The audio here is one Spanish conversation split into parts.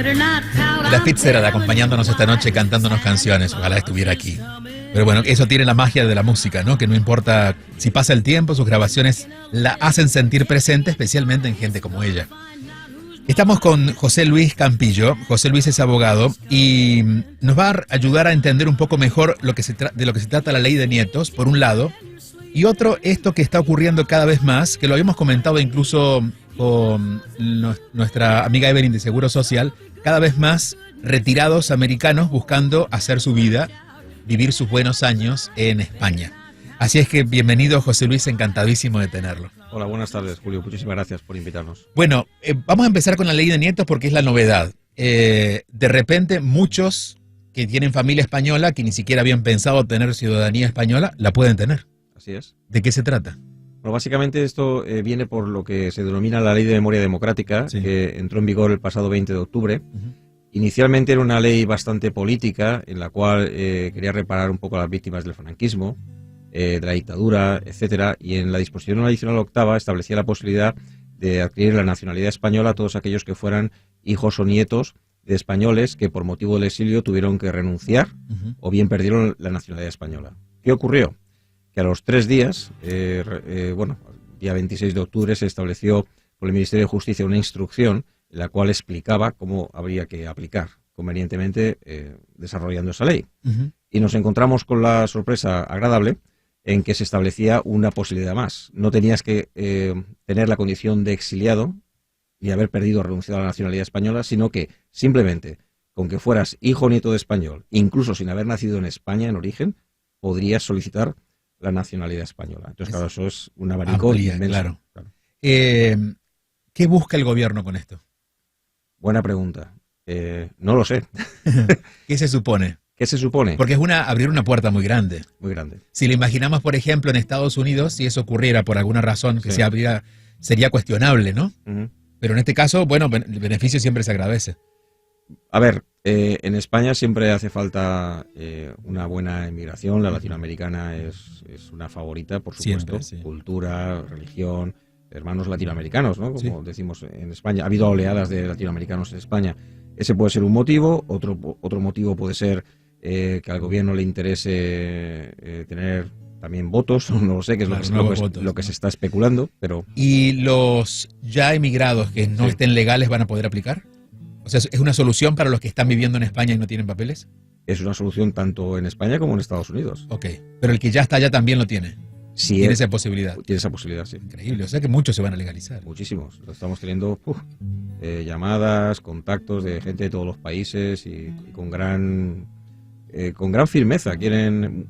La Fitzgerald acompañándonos esta noche, cantándonos canciones. Ojalá estuviera aquí. Pero bueno, eso tiene la magia de la música, ¿no? Que no importa si pasa el tiempo, sus grabaciones la hacen sentir presente, especialmente en gente como ella. Estamos con José Luis Campillo. José Luis es abogado y nos va a ayudar a entender un poco mejor de lo que se trata la ley de nietos, por un lado, y otro, esto que está ocurriendo cada vez más, que lo habíamos comentado incluso con nuestra amiga Evelyn de Seguro Social, cada vez más retirados americanos buscando hacer su vida, vivir sus buenos años en España. Así es que bienvenido, José Luis, encantadísimo de tenerlo. Hola, buenas tardes, Julio. Muchísimas gracias por invitarnos. Bueno, vamos a empezar con la ley de nietos porque es la novedad. De repente, muchos que tienen familia española, que ni siquiera habían pensado tener ciudadanía española, la pueden tener. Así es. ¿De qué se trata? Bueno, básicamente esto viene por lo que se denomina la Ley de Memoria Democrática, sí, que entró en vigor el pasado 20 de octubre. Inicialmente era una ley bastante política, en la cual quería reparar un poco a las víctimas del franquismo, de la dictadura, etcétera, y en la disposición adicional octava establecía la posibilidad de adquirir la nacionalidad española a todos aquellos que fueran hijos o nietos de españoles que por motivo del exilio tuvieron que renunciar o bien perdieron la nacionalidad española. ¿Qué ocurrió? Que a los 3 días, el día 26 de octubre, se estableció por el Ministerio de Justicia una instrucción en la cual explicaba cómo habría que aplicar convenientemente desarrollando esa ley. Y nos encontramos con la sorpresa agradable en que se establecía una posibilidad más. No tenías que tener la condición de exiliado ni haber perdido o renunciado a la nacionalidad española, sino que simplemente con que fueras hijo o nieto de español, incluso sin haber nacido en España en origen, podrías solicitar la nacionalidad española. Entonces, claro, eso es un abanico inmenso. Claro. ¿Qué busca el gobierno con esto? Buena pregunta. No lo sé. ¿Qué se supone? ¿Qué se supone? Porque es abrir una puerta muy grande. Muy grande. Si lo imaginamos, por ejemplo, en Estados Unidos, si eso ocurriera por alguna razón que se abriera, sería cuestionable, ¿no? Pero en este caso, bueno, el beneficio siempre se agradece. A ver, en España siempre hace falta una buena inmigración. La latinoamericana es una favorita, por supuesto. Siempre, sí. Cultura, religión, hermanos latinoamericanos, ¿no? Como decimos en España. Ha habido oleadas de latinoamericanos en España. Ese puede ser un motivo. Otro motivo puede ser que al gobierno le interese tener también votos, no lo sé, que es lo que se está especulando. Pero... ¿Y los ya emigrados que no estén legales van a poder aplicar? O sea, ¿es una solución para los que están viviendo en España y no tienen papeles? Es una solución tanto en España como en Estados Unidos. Ok, pero el que ya está allá también lo tiene. Sí, tiene esa posibilidad. Tiene esa posibilidad, sí. Increíble, o sea que muchos se van a legalizar. Muchísimos. Estamos teniendo llamadas, contactos de gente de todos los países y con gran firmeza quieren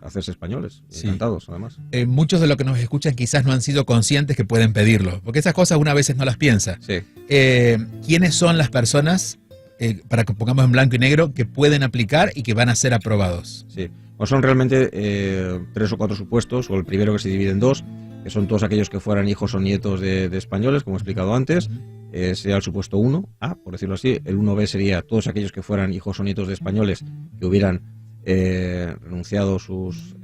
hacerse españoles. Encantados, además. Muchos de los que nos escuchan quizás no han sido conscientes que pueden pedirlo, porque esas cosas una veces no las piensa. Sí. ¿Quiénes son las personas, para que pongamos en blanco y negro, que pueden aplicar y que van a ser aprobados? Sí. Pues son realmente 3 o 4 supuestos, o el primero que se divide en 2, que son todos aquellos que fueran hijos o nietos de españoles, como he explicado antes. Sería el supuesto 1A, por decirlo así. El 1B sería todos aquellos que fueran hijos o nietos de españoles que hubieran renunciado sus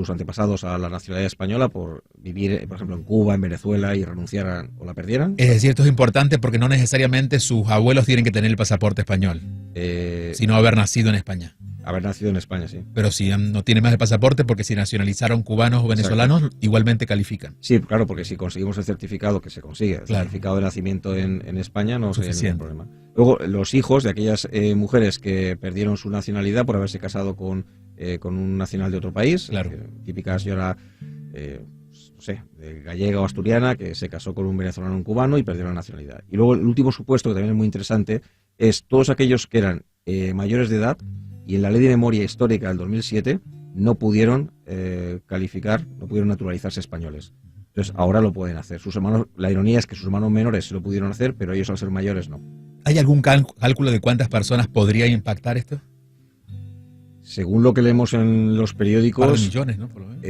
antepasados a la nacionalidad española por vivir, por ejemplo, en Cuba, en Venezuela, y renunciaran o la perdieran. Es decir, esto es importante porque no necesariamente sus abuelos tienen que tener el pasaporte español, sino haber nacido en España. Haber nacido en España, sí. Pero si no tiene más el pasaporte, porque si nacionalizaron cubanos o venezolanos, igualmente califican. Sí, claro, porque si conseguimos el certificado que se consigue, el certificado de nacimiento en España, no sería ningún problema. Luego, los hijos de aquellas mujeres que perdieron su nacionalidad por haberse casado con un nacional de otro país, típica señora, no sé, gallega o asturiana, que se casó con un venezolano o un cubano y perdió la nacionalidad. Y luego el último supuesto, que también es muy interesante, es todos aquellos que eran mayores de edad y en la Ley de Memoria Histórica del 2007 no pudieron calificar, no pudieron naturalizarse españoles. Entonces ahora lo pueden hacer. Sus hermanos, la ironía es que sus hermanos menores se lo pudieron hacer, pero ellos al ser mayores no. ¿Hay algún cálculo de cuántas personas podría impactar esto? Según lo que leemos en los periódicos... Par de millones, ¿no? Por lo menos.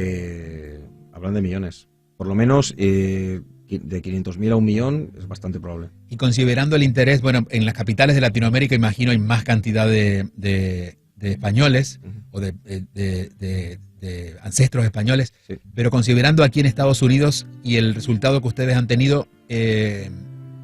Hablan de millones. Por lo menos de 500.000 a 1 millón es bastante probable. Y considerando el interés, bueno, en las capitales de Latinoamérica imagino hay más cantidad de españoles o de ancestros españoles, pero considerando aquí en Estados Unidos y el resultado que ustedes han tenido,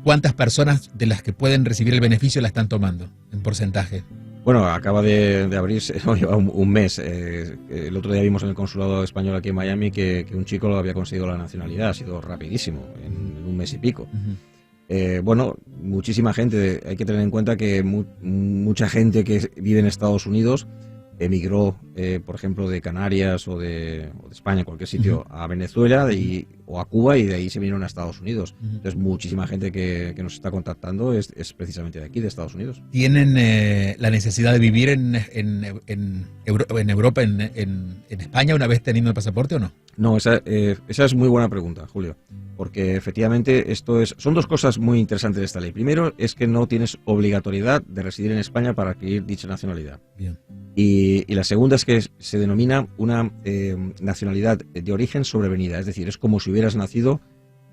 ¿cuántas personas de las que pueden recibir el beneficio la están tomando en porcentaje? Bueno, acaba de abrirse, no, lleva un mes. El otro día vimos en el consulado español aquí en Miami que un chico lo había conseguido la nacionalidad. Ha sido rapidísimo, en un mes y pico. Bueno, muchísima gente. Hay que tener en cuenta que mucha gente que vive en Estados Unidos emigró, por ejemplo, de Canarias o de España, cualquier sitio, a Venezuela o a Cuba, y de ahí se vinieron a Estados Unidos. Entonces, muchísima gente que nos está contactando es precisamente de aquí, de Estados Unidos. ¿Tienen la necesidad de vivir en Europa, en España, una vez teniendo el pasaporte o no? No, esa es muy buena pregunta, Julio, porque efectivamente son dos cosas muy interesantes de esta ley. Primero, es que no tienes obligatoriedad de residir en España para adquirir dicha nacionalidad. Bien. Y la segunda es que se denomina una nacionalidad de origen sobrevenida, es decir, es como si hubieras nacido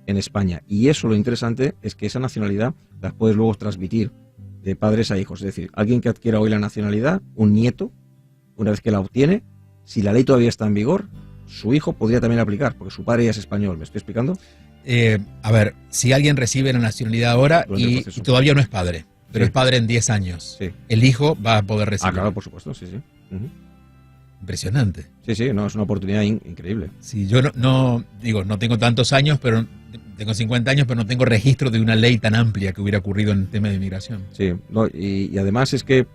en España. Y eso, lo interesante es que esa nacionalidad la puedes luego transmitir de padres a hijos. Es decir, alguien que adquiera hoy la nacionalidad, un nieto, una vez que la obtiene, si la ley todavía está en vigor, su hijo podría también aplicar, porque su padre ya es español. ¿Me estoy explicando? A ver, si alguien recibe la nacionalidad ahora y todavía no es padre, pero es padre en 10 años, el hijo va a poder recibir. Claro, por supuesto, sí. Impresionante. Sí, no, es una oportunidad increíble. Sí, yo no tengo tantos años, pero tengo 50 años, pero no tengo registro de una ley tan amplia que hubiera ocurrido en el tema de inmigración. Sí, no, y además es que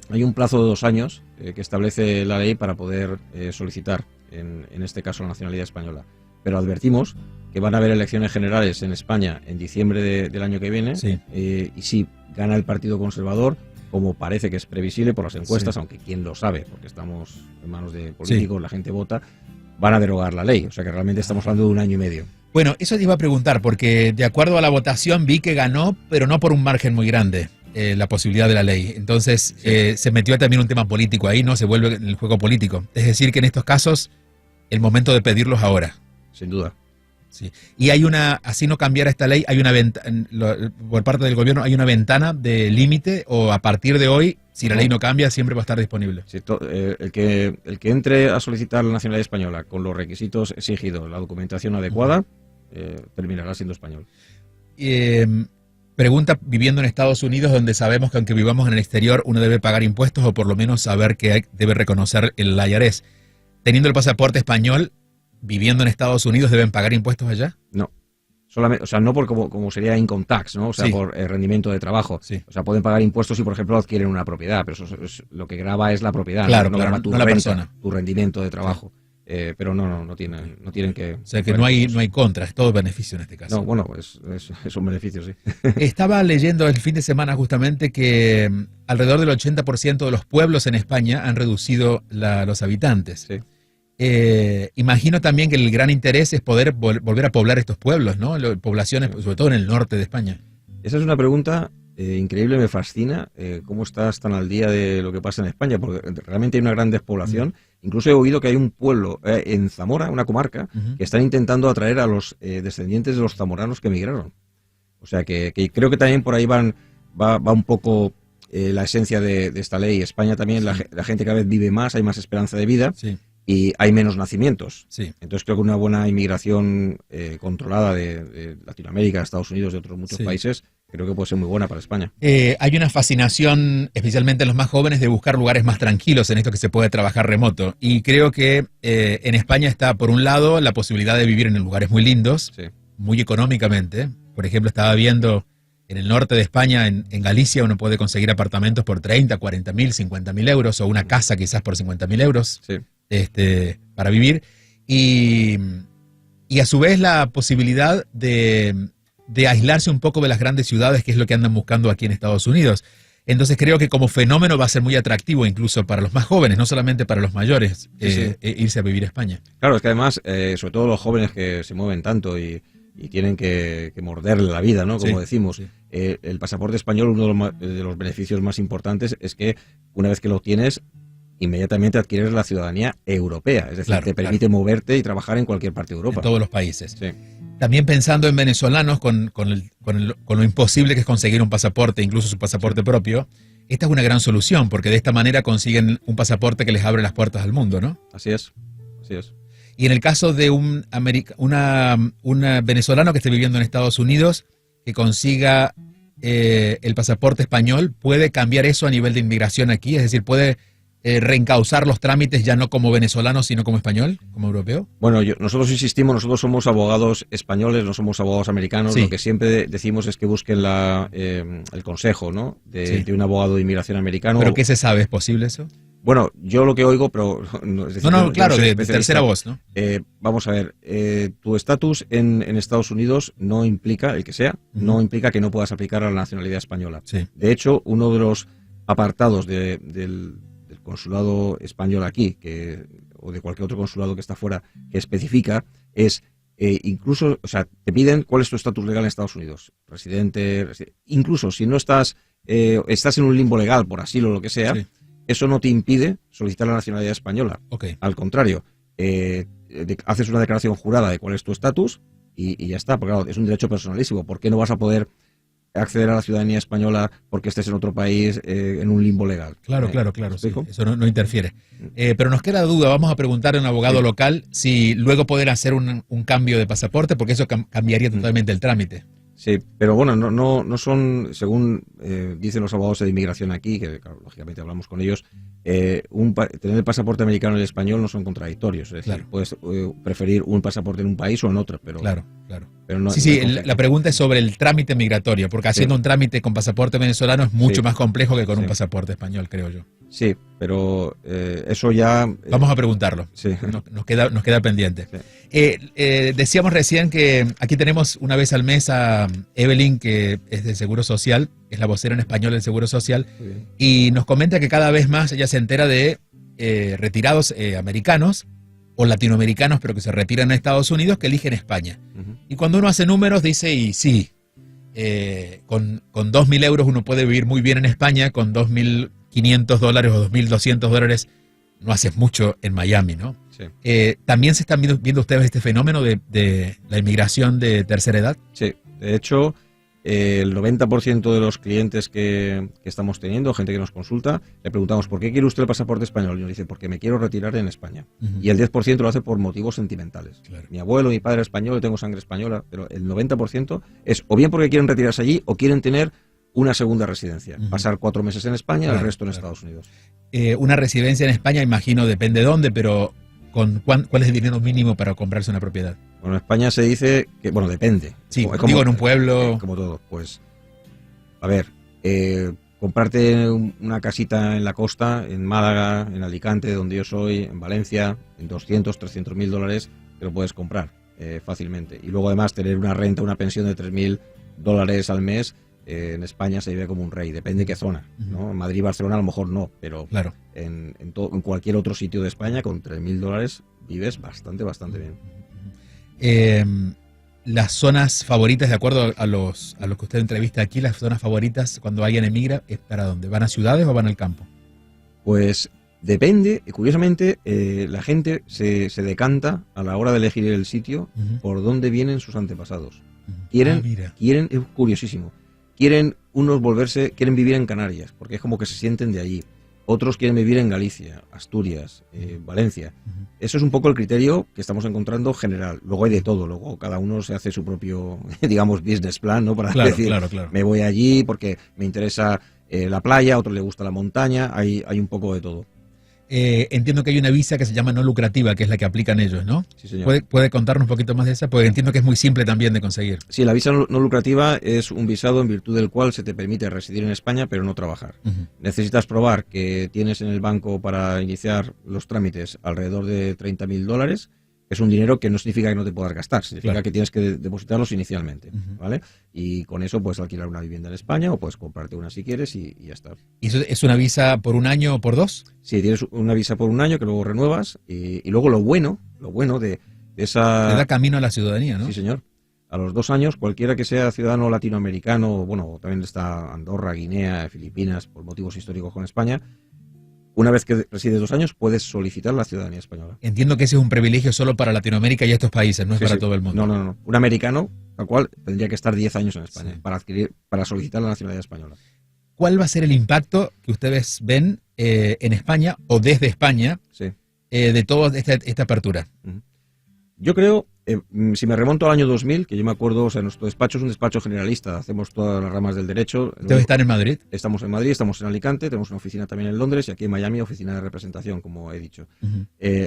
hay un plazo de 2 años que establece la ley para poder solicitar, en este caso, la nacionalidad española. Pero advertimos que van a haber elecciones generales en España en diciembre del año que viene, y si gana el Partido Conservador, como parece que es previsible por las encuestas, aunque quién lo sabe, porque estamos en manos de políticos, la gente vota, van a derogar la ley. O sea que realmente estamos hablando de 1 año y medio. Bueno, eso te iba a preguntar, porque de acuerdo a la votación vi que ganó, pero no por un margen muy grande, la posibilidad de la ley. Entonces se metió también un tema político ahí, ¿no? Se vuelve en el juego político. Es decir, que en estos casos, el momento de pedirlos ahora. Sin duda. Sí. Y así no cambiara esta ley, hay una por parte del gobierno, hay una ventana de límite, o a partir de hoy, si la ley no cambia, siempre va a estar disponible. Sí, el que entre a solicitar la nacionalidad española con los requisitos exigidos, la documentación adecuada, terminará siendo español. Pregunta, viviendo en Estados Unidos, donde sabemos que aunque vivamos en el exterior, uno debe pagar impuestos, o por lo menos saber que debe reconocer el IRS. Teniendo el pasaporte español, viviendo en Estados Unidos, ¿deben pagar impuestos allá? No. Solamente, o sea, no por como sería income tax, ¿no? O sea, por rendimiento de trabajo. O sea, pueden pagar impuestos si, por ejemplo, adquieren una propiedad, pero eso es lo que grava es la propiedad. Claro, no claro, grava no la persona. Tu rendimiento de trabajo. Pero no tienen que... O sea, que no hay contra, es todo beneficio en este caso. No, bueno, es un beneficio, sí. Estaba leyendo el fin de semana justamente que alrededor del 80% de los pueblos en España han reducido los habitantes. Sí. Imagino también que el gran interés es poder volver a poblar estos pueblos, ¿no? Poblaciones, sobre todo en el norte de España. Esa es una pregunta increíble, me fascina cómo estás tan al día de lo que pasa en España, porque realmente hay una gran despoblación. Incluso he oído que hay un pueblo en Zamora, una comarca, que están intentando atraer a los descendientes de los zamoranos que emigraron. O sea que creo que también por ahí va un poco la esencia de esta ley. España también, la gente cada vez vive más, hay más esperanza de vida. Sí. Y hay menos nacimientos. Sí. Entonces creo que una buena inmigración controlada de Latinoamérica, Estados Unidos, de otros muchos países, creo que puede ser muy buena para España. Hay una fascinación, especialmente en los más jóvenes, de buscar lugares más tranquilos en esto que se puede trabajar remoto. Y creo que en España está, por un lado, la posibilidad de vivir en lugares muy lindos, muy económicamente. Por ejemplo, estaba viendo en el norte de España, en Galicia, uno puede conseguir apartamentos por 30, 40 mil, 50 mil euros, o una casa quizás por 50 mil euros. Sí. Para vivir, y a su vez la posibilidad de aislarse un poco de las grandes ciudades, que es lo que andan buscando aquí en Estados Unidos. Entonces creo que como fenómeno va a ser muy atractivo incluso para los más jóvenes, no solamente para los mayores, irse a vivir a España. Claro, es que además, sobre todo los jóvenes que se mueven tanto y tienen que morderle la vida, ¿no? Como decimos. El pasaporte español, uno de los beneficios más importantes es que una vez que lo tienes, inmediatamente adquieres la ciudadanía europea, es decir, te permite moverte y trabajar en cualquier parte de Europa. En todos los países. Sí. También pensando en venezolanos, con lo imposible que es conseguir un pasaporte, incluso su pasaporte propio, esta es una gran solución, porque de esta manera consiguen un pasaporte que les abre las puertas al mundo, ¿no? Así es. Y en el caso de un venezolano que esté viviendo en Estados Unidos, que consiga el pasaporte español puede cambiar eso a nivel de inmigración aquí? Es decir, ¿puede reencauzar los trámites ya no como venezolano, sino como español, como europeo? Bueno, nosotros insistimos, nosotros somos abogados españoles, no somos abogados americanos. Sí. Lo que siempre decimos es que busquen el consejo, ¿no? de un abogado de inmigración americano. ¿Pero qué se sabe? ¿Es posible eso? Bueno, yo lo que oigo, pero... No, es decir, claro, de tercera voz, ¿no? Vamos a ver, tu estatus en Estados Unidos no implica, el que sea, no implica que no puedas aplicar a la nacionalidad española. Sí. De hecho, uno de los apartados del consulado español aquí, o de cualquier otro consulado que está fuera, que especifica, es incluso, o sea, te piden cuál es tu estatus legal en Estados Unidos. Residente, incluso si no estás en un limbo legal por asilo o lo que sea, sí. Eso no te impide solicitar la nacionalidad española. Okay. Al contrario, haces una declaración jurada de cuál es tu estatus y ya está, porque claro, es un derecho personalísimo. ¿Por qué no vas a poder acceder a la ciudadanía española porque estés en otro país en un limbo legal? Claro, sí, eso no interfiere. Pero nos queda duda, vamos a preguntar a un abogado local si luego poder hacer un cambio de pasaporte, porque eso cambiaría totalmente el trámite. Sí, pero bueno, no son, según dicen los abogados de inmigración aquí, que claro, lógicamente hablamos con ellos, tener el pasaporte americano y el español no son contradictorios. Es decir, puedes preferir un pasaporte en un país o en otro, pero... Claro. Pero no, sí, la pregunta es sobre el trámite migratorio, porque haciendo un trámite con pasaporte venezolano es mucho más complejo que con un pasaporte español, creo yo. Sí, pero eso ya... Vamos a preguntarlo. Sí. Nos queda pendiente. Sí. Decíamos recién que aquí tenemos una vez al mes a Evelyn, que es del Seguro Social, es la vocera en español del Seguro Social, y nos comenta que cada vez más ella se entera de retirados americanos o latinoamericanos, pero que se retiran a Estados Unidos, que eligen España. Y cuando uno hace números dice, y sí, con 2.000 euros uno puede vivir muy bien en España, con 2.500 dólares o 2.200 dólares no haces mucho en Miami, ¿no? Sí. ¿También se están viendo ustedes este fenómeno de la inmigración de tercera edad? Sí, de hecho, el 90% de los clientes que estamos teniendo, gente que nos consulta, le preguntamos ¿por qué quiere usted el pasaporte español? Y nos dice, porque me quiero retirar en España. Y el 10% lo hace por motivos sentimentales. Claro. Mi abuelo, mi padre es español, yo tengo sangre española, pero el 90% es o bien porque quieren retirarse allí o quieren tener una segunda residencia, pasar 4 meses en España, el resto en Estados Unidos. Una residencia en España, imagino, depende de dónde, pero ¿cuál es el dinero mínimo para comprarse una propiedad? Bueno, en España se dice que, bueno, depende. Sí, digo en un pueblo... como todo, pues, a ver, comprarte una casita en la costa, en Málaga, en Alicante, donde yo soy, en Valencia, en 200, 300 mil dólares, te lo puedes comprar fácilmente. Y luego además tener una renta, una pensión de 3.000 dólares al mes, en España se vive como un rey, depende de qué zona, ¿no? En Madrid, Barcelona a lo mejor no, pero claro. en cualquier otro sitio de España con 3.000 dólares vives bastante bien. Las zonas favoritas, de acuerdo a los que usted entrevista aquí, las zonas favoritas cuando alguien emigra, ¿es para dónde? ¿Van a ciudades o van al campo? Pues depende, curiosamente la gente se decanta a la hora de elegir el sitio por dónde vienen sus antepasados. Quieren, es curiosísimo, quieren vivir en Canarias, porque es como que se sienten de allí. Otros quieren vivir en Galicia, Asturias, Valencia. Eso es un poco el criterio que estamos encontrando general. Luego hay de todo, luego cada uno se hace su propio, digamos, business plan, ¿no? Para decir, me voy allí porque me interesa la playa, a otro le gusta la montaña, hay un poco de todo. Entiendo que hay una visa que se llama no lucrativa, que es la que aplican ellos, ¿no? Sí, señor. ¿Puede contarnos un poquito más de esa? Porque entiendo que es muy simple también de conseguir. Sí, la visa no lucrativa es un visado en virtud del cual se te permite residir en España pero no trabajar. Necesitas probar que tienes en el banco para iniciar los trámites alrededor de 30.000 dólares. Es un dinero que no significa que no te puedas gastar, significa que tienes que depositarlos inicialmente, ¿vale? Y con eso puedes alquilar una vivienda en España o puedes comprarte una si quieres y ya está. ¿Y eso es una visa por un año o por 2? Sí, tienes una visa por un año que luego renuevas y luego lo bueno de esa... Te da camino a la ciudadanía, ¿no? Sí, señor. A los 2 años, cualquiera que sea ciudadano latinoamericano, bueno, también está Andorra, Guinea, Filipinas, por motivos históricos con España, una vez que resides 2 años, puedes solicitar la ciudadanía española. Entiendo que ese es un privilegio solo para Latinoamérica y estos países, no es para todo el mundo. No. Un americano, al cual tendría que estar 10 años en España para solicitar la nacionalidad española. ¿Cuál va a ser el impacto que ustedes ven en España o desde España de toda esta apertura? Yo creo Si me remonto al año 2000, que yo me acuerdo, o sea, nuestro despacho es un despacho generalista, hacemos todas las ramas del derecho. ¿Ustedes están en Madrid? Estamos en Madrid, estamos en Alicante, tenemos una oficina también en Londres y aquí en Miami oficina de representación, como he dicho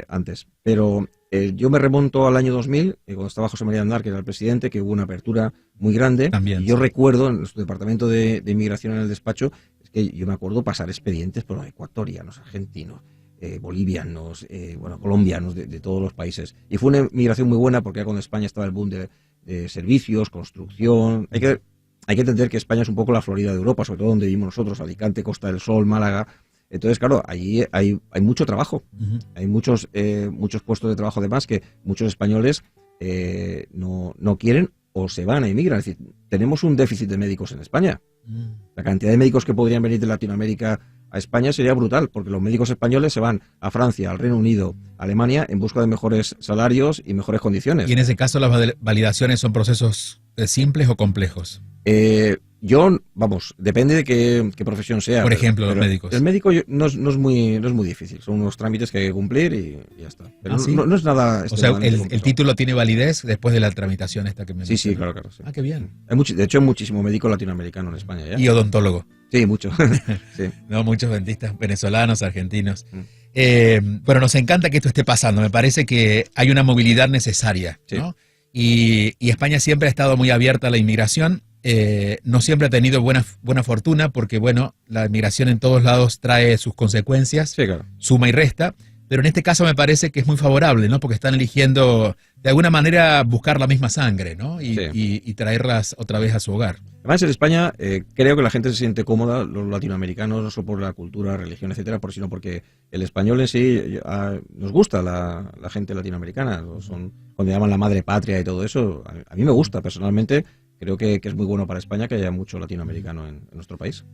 antes. Pero yo me remonto al año 2000, cuando estaba José María Aznar, que era el presidente, que hubo una apertura muy grande. También, y yo recuerdo en nuestro departamento de inmigración en el despacho, es que yo me acuerdo pasar expedientes por ecuatorianos, argentinos, bolivianos, colombianos, de todos los países. Y fue una migración muy buena porque ya cuando España estaba el boom de servicios, construcción. Hay que entender que España es un poco la Florida de Europa, sobre todo donde vivimos nosotros, Alicante, Costa del Sol, Málaga. Entonces, claro, allí hay mucho trabajo. Hay muchos puestos de trabajo, además, que muchos españoles no quieren o se van a emigrar. Es decir, tenemos un déficit de médicos en España. La cantidad de médicos que podrían venir de Latinoamérica a España sería brutal, porque los médicos españoles se van a Francia, al Reino Unido, a Alemania, en busca de mejores salarios y mejores condiciones. ¿Y en ese caso las validaciones son procesos simples o complejos? Depende de qué profesión sea. Por ejemplo, los médicos. El médico no es muy difícil, son unos trámites que hay que cumplir y ya está. Pero ¿sí? no es nada. O sea, el título tiene validez después de la tramitación esta que me mencionó. Sí, claro. Sí. Ah, qué bien. De hecho, hay muchísimo médico latinoamericano en España ya. Y odontólogo. Sí, mucho. Sí. No, muchos dentistas venezolanos, argentinos. Bueno, nos encanta que esto esté pasando. Me parece que hay una movilidad necesaria, ¿no? Y España siempre ha estado muy abierta a la inmigración. No siempre ha tenido buena fortuna porque, bueno, la inmigración en todos lados trae sus consecuencias, sí, claro. Suma y resta. Pero en este caso me parece que es muy favorable, ¿no? Porque están eligiendo, de alguna manera, buscar la misma sangre, ¿no? Y traerlas otra vez a su hogar. Además, en España creo que la gente se siente cómoda, los latinoamericanos, no solo por la cultura, religión, etcétera, sino porque el español en sí nos gusta la gente latinoamericana. Cuando llaman la madre patria y todo eso, a mí me gusta personalmente. Creo que es muy bueno para España que haya mucho latinoamericano en nuestro país.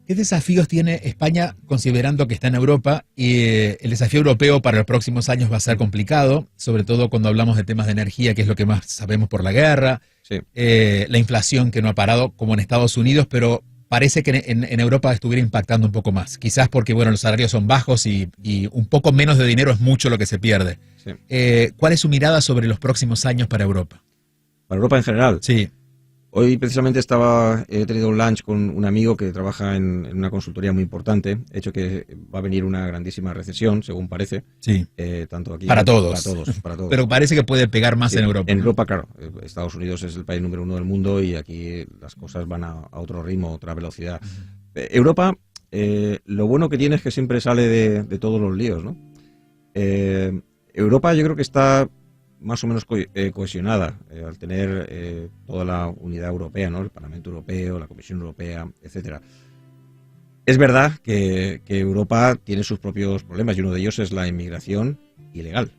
¿Qué desafíos tiene España considerando que está en Europa? Y el desafío europeo para los próximos años va a ser complicado, sobre todo cuando hablamos de temas de energía, que es lo que más sabemos por la guerra, la inflación que no ha parado como en Estados Unidos, pero parece que en Europa estuviera impactando un poco más. Quizás porque bueno, los salarios son bajos y un poco menos de dinero es mucho lo que se pierde. Sí. ¿Cuál es su mirada sobre los próximos años para Europa? ¿Para Europa en general? Sí. Hoy precisamente he tenido un lunch con un amigo que trabaja en una consultoría muy importante, hecho que va a venir una grandísima recesión, según parece. Sí. Tanto aquí para todos. Para todos. Pero parece que puede pegar más en Europa. En Europa, claro. Estados Unidos es el país número 1 del mundo y aquí las cosas van a otro ritmo, a otra velocidad. Europa, lo bueno que tiene es que siempre sale de todos los líos, ¿no? Europa yo creo que está más o menos cohesionada al tener toda la unidad europea, ¿no? El Parlamento Europeo, la Comisión Europea, etcétera. Es verdad que Europa tiene sus propios problemas y uno de ellos es la inmigración ilegal.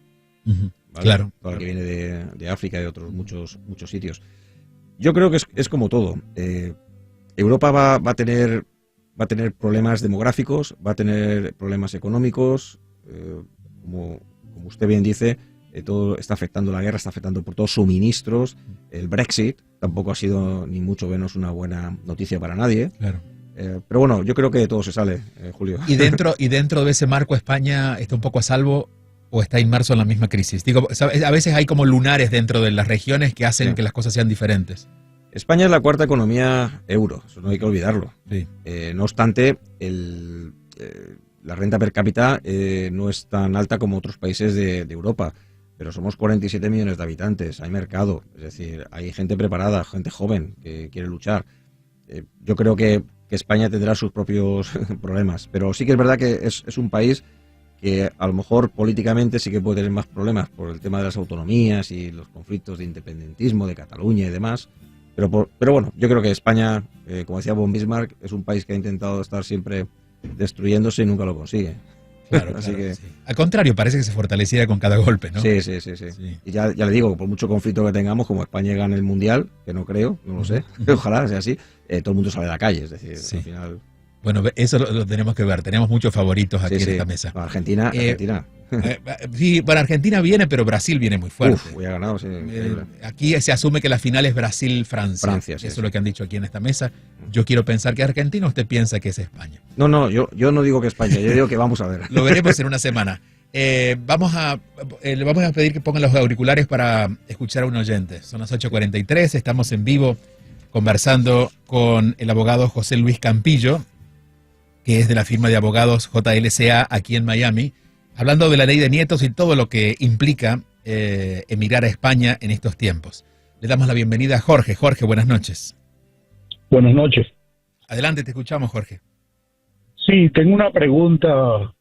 ¿Vale? Claro. Toda la que viene de África y de otros muchos sitios. Yo creo que es como todo. Europa va a tener problemas demográficos, va a tener problemas económicos, como usted bien dice. Todo está afectando, la guerra está afectando por todos suministros. El Brexit tampoco ha sido ni mucho menos una buena noticia para nadie. Claro. Pero bueno, yo creo que de todo se sale, Julio. ¿Y dentro de ese marco España está un poco a salvo o está inmerso en la misma crisis? Digo, a veces hay como lunares dentro de las regiones que hacen que las cosas sean diferentes. España es la cuarta economía euro, eso no hay que olvidarlo. Sí. No obstante, la renta per cápita no es tan alta como otros países de Europa. Pero somos 47 millones de habitantes, hay mercado, es decir, hay gente preparada, gente joven que quiere luchar. Yo creo que España tendrá sus propios problemas, pero sí que es verdad que es un país que a lo mejor políticamente sí que puede tener más problemas por el tema de las autonomías y los conflictos de independentismo de Cataluña y demás. Pero bueno, yo creo que España, como decía von Bismarck, es un país que ha intentado estar siempre destruyéndose y nunca lo consigue. Claro, Así que... sí. Al contrario, parece que se fortaleciera con cada golpe, ¿no? Sí. Y ya le digo, por mucho conflicto que tengamos, como España gane el Mundial, que no creo, no lo sé, ojalá sea así, todo el mundo sale a la calle, es decir, al final... Bueno, eso lo tenemos que ver, tenemos muchos favoritos aquí en esta mesa. No, Argentina. Sí, bueno, Argentina viene, pero Brasil viene muy fuerte. Hoy ha ganado, sí. Aquí se asume que la final es Brasil-Francia. Sí, eso es lo que han dicho aquí en esta mesa. Yo quiero pensar que Argentina, usted piensa que es España. No, yo no digo que España, yo digo que vamos a ver. Lo veremos en una semana. Le vamos a pedir que pongan los auriculares para escuchar a un oyente. Son las 8:43, estamos en vivo conversando con el abogado José Luis Campillo, que es de la firma de abogados JLCA aquí en Miami, hablando de la ley de nietos y todo lo que implica emigrar a España en estos tiempos. Le damos la bienvenida a Jorge. Jorge, buenas noches. Buenas noches. Adelante, te escuchamos, Jorge. Sí, tengo una pregunta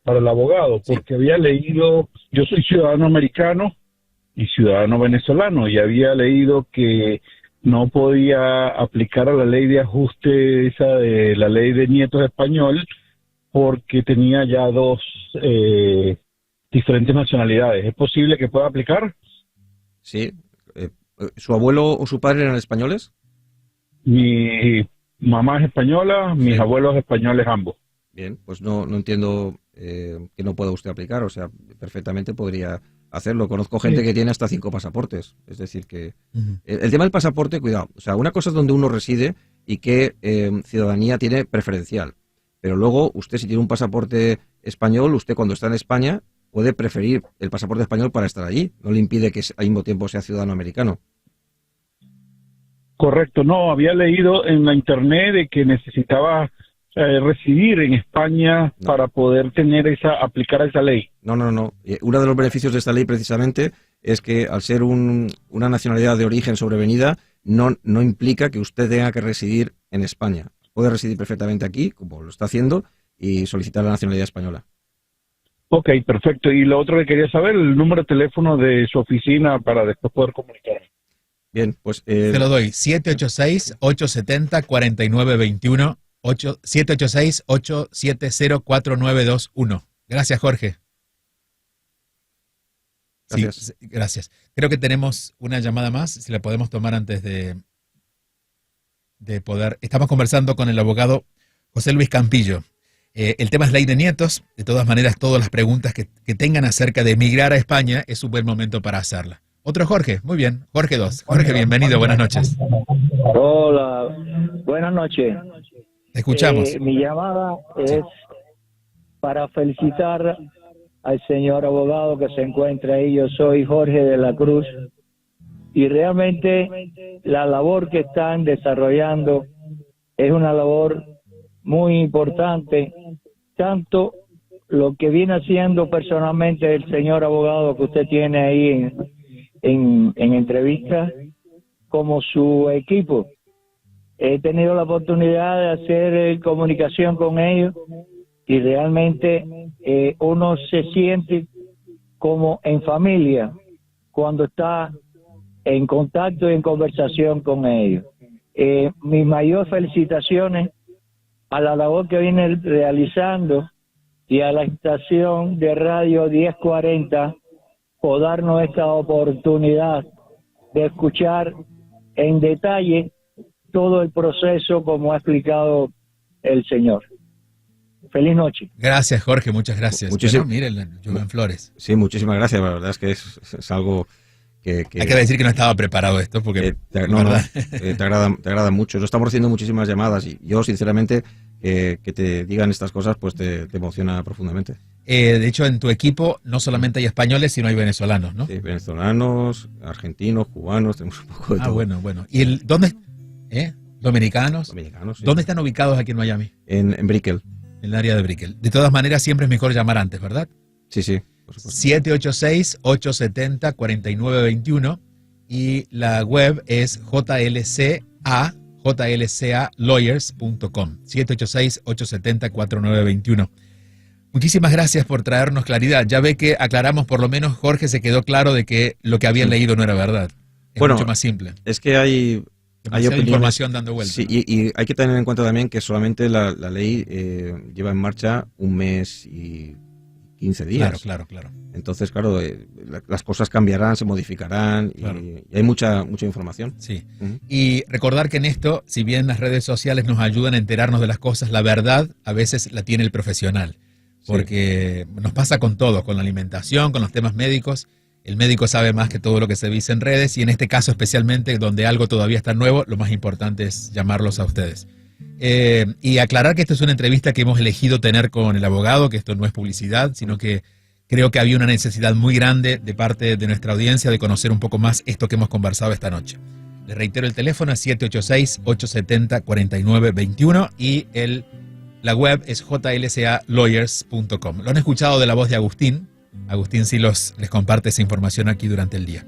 para el abogado, porque había leído, yo soy ciudadano americano y ciudadano venezolano, y había leído que no podía aplicar a la ley de ajuste esa de la ley de nietos español porque tenía ya dos diferentes nacionalidades. ¿Es posible que pueda aplicar? Sí. ¿Su abuelo o su padre eran españoles? Mi mamá es española, mis abuelos españoles ambos. Bien, pues no entiendo que no pueda usted aplicar, o sea, perfectamente podría hacerlo. Conozco gente que tiene hasta 5 pasaportes, es decir que... El tema del pasaporte, cuidado, o sea, una cosa es donde uno reside y qué ciudadanía tiene preferencial, pero luego usted si tiene un pasaporte español, usted cuando está en España puede preferir el pasaporte español para estar allí, no le impide que al mismo tiempo sea ciudadano americano. Correcto, no, había leído en la internet de que necesitaba residir en España para poder aplicar esa ley. No. Uno de los beneficios de esta ley precisamente es que al ser una nacionalidad de origen sobrevenida, no implica que usted tenga que residir en España. Puede residir perfectamente aquí, como lo está haciendo, y solicitar la nacionalidad española. Ok, perfecto. Y lo otro que quería saber, el número de teléfono de su oficina para después poder comunicarme. Bien, pues... Te lo doy, 786-870-4921. 786-870-4921. Gracias, Jorge. Gracias. Sí, gracias. Creo que tenemos una llamada más, si la podemos tomar antes de poder... Estamos conversando con el abogado José Luis Campillo. El tema es ley de nietos. De todas maneras, todas las preguntas que tengan acerca de emigrar a España es un buen momento para hacerla. Otro Jorge, muy bien. Jorge 2. Jorge, bienvenido, buenas noches. Hola, buenas noches. Te escuchamos. Mi llamada es para felicitar al señor abogado que se encuentra ahí. Yo soy Jorge de la Cruz y realmente la labor que están desarrollando es una labor muy importante, tanto lo que viene haciendo personalmente el señor abogado que usted tiene ahí en entrevista, como su equipo. He tenido la oportunidad de hacer comunicación con ellos y realmente uno se siente como en familia cuando está en contacto y en conversación con ellos. Mis mayores felicitaciones a la labor que viene realizando y a la estación de radio 1040 por darnos esta oportunidad de escuchar en detalle todo el proceso como ha explicado el señor. Feliz noche. Gracias, Jorge, muchas gracias. Muchísimas. Bueno, miren, Joven Flores. Sí, muchísimas gracias, la verdad es que es algo que... Hay que decir que no estaba preparado esto, porque... te agrada mucho. Nos estamos recibiendo muchísimas llamadas y yo, sinceramente, que te digan estas cosas, pues te emociona profundamente. De hecho, en tu equipo no solamente hay españoles, sino hay venezolanos, ¿no? Sí, venezolanos, argentinos, cubanos, tenemos un poco de todo. Bueno. ¿Y dónde? ¿Dominicanos? Dominicanos, sí. ¿Dónde están ubicados aquí en Miami? En Brickell. En el área de Brickell. De todas maneras, siempre es mejor llamar antes, ¿verdad? Sí, por supuesto. 786-870-4921 y la web es jlcalawyers.com. 786-870-4921. Muchísimas gracias por traernos claridad. Ya ve que aclaramos, por lo menos Jorge se quedó claro de que lo que habían leído no era verdad. Es mucho más simple. Es que hay información dando vueltas. Sí, ¿no? y hay que tener en cuenta también que solamente la ley lleva en marcha 1 mes y 15 días. Claro. Entonces, claro, las cosas cambiarán, se modificarán y hay mucha información. Sí. Y recordar que en esto, si bien las redes sociales nos ayudan a enterarnos de las cosas, la verdad a veces la tiene el profesional. Porque nos pasa con todo, con la alimentación, con los temas médicos. El médico sabe más que todo lo que se dice en redes y en este caso especialmente donde algo todavía está nuevo, lo más importante es llamarlos a ustedes. Y aclarar que esta es una entrevista que hemos elegido tener con el abogado, que esto no es publicidad, sino que creo que había una necesidad muy grande de parte de nuestra audiencia de conocer un poco más esto que hemos conversado esta noche. Les reitero el teléfono es 786-870-4921 y la web es jlcalawyers.com. Lo han escuchado de la voz de Agustín. Agustín sí les comparte esa información aquí durante el día.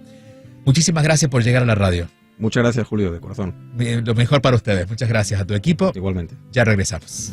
Muchísimas gracias por llegar a la radio. Muchas gracias, Julio, de corazón. Lo mejor para ustedes. Muchas gracias a tu equipo. Igualmente. Ya regresamos.